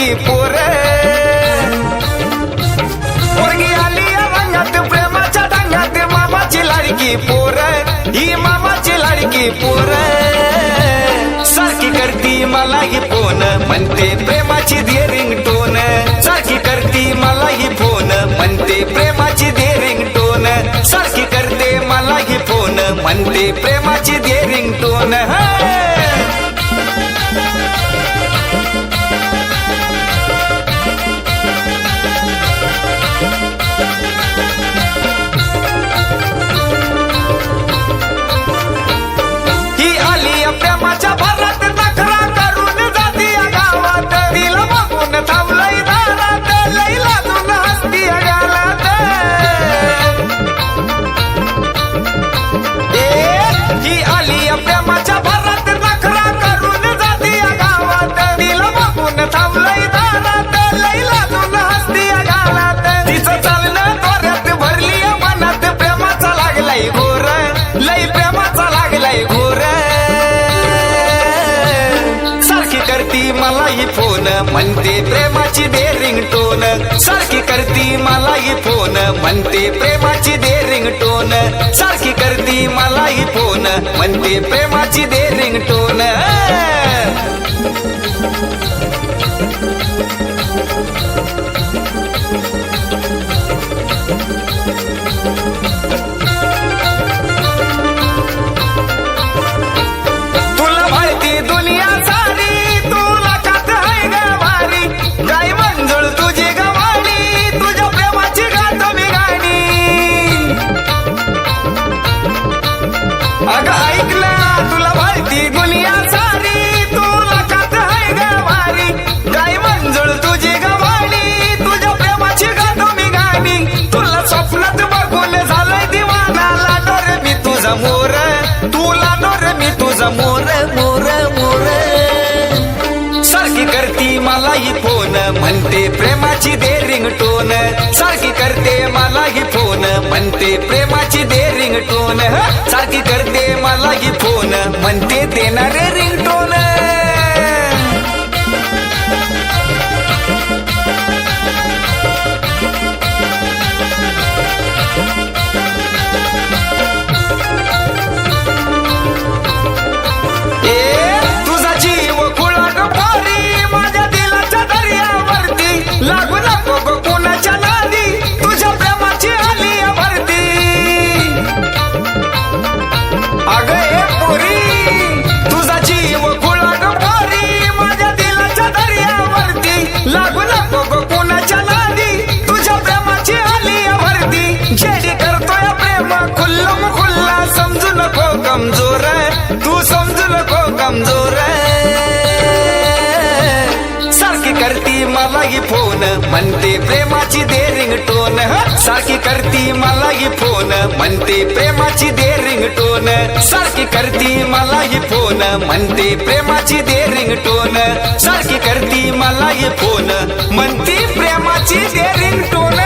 लाडकी पोर पोरगी आली या रंगात प्रेमाच्या ढंगात मामाची लाडकी पोर ही मामाची लाडकी पोर सारखी करती मला ही फोन म्हणते प्रेमाची दे रिंगटोन सारखी करती मला ही फोन म्हणते प्रेमाची दे रिंगटोन सारखी करते मला ही फोन म्हणते प्रेमाची दे रिंगटोन ही आली प्रेमाच्या भरात नखरा करून जाती गावात तिला बघून थांबलंय दारात लई लाजून हसती गालात ही आली प्रेमाच्या भरात नखरा करून जाती गावात तिला बघून थांबलंय दारात लई लाजून हसती गालात तिचं चालणं दोऱ्यात भरली मनात प्रेमाचा लागलाय घोर लई प्रेमाचा लागलाय घोर सारखी करती मला ही फोन म्हणते प्रेमाची दे रिंगटोन सारखी करती मला ही फोन म्हणते प्रेमाची दे रिंगटोन सारखी करती मला ही फोन म्हणते प्रेमाची दे रिंगटोन तुला माहिती दुनिया सारी तुला खात आहे गवारी काय मंजुळ तुझी गवाणी तुझ्या प्रेमाची गात मी गाणी अगं ऐकलं तुला माहिती दुनिया सारी तुला खात आहे गवारी काय मंजुळ तुझी गवाणी तुझ्या प्रेमाची गात मी गाणी तुला स्वप्नात बघून झालंय दिवाना लाडो रे मी तुझा मोर तुला रे मी तुझा मोर मोर मोर सारखी करती मला ही फोन म्हणते प्रेमाची दे रिंगटोन सारखी करते मला ही फोन म्हणते प्रेमाची दे रिंगटोन सारखी करते मला ही फोन म्हणते देणारे रिंगटोन तुझा जीव खुळाट पोरी माझ्या दिलाच्या दर्यावरती लागू नको गो कोणाच्या नादी तुझ्या प्रेमाची आली भरती अगं ए पोरी तुझा जीव खुळाट पोरी माझ्या दिलाच्या दर्यावरती लागू नको गो कोणाच्या नादी तुझ्या प्रेमाची आली भरती जेडी करतोय प्रेम खुल्लम खुल्ला समजू नको कमजोर तू समजू नको कमजोर सारखी करती मला ही फोन म्हणते प्रेमाची दे रिंगटोन सारखी करती मला ही फोन म्हणते प्रेमाची दे रिंगटोन सारखी करती मला ही फोन म्हणते प्रेमाची दे रिंगटोन सारखी करती मला ही फोन म्हणते प्रेमाची दे रिंगटोन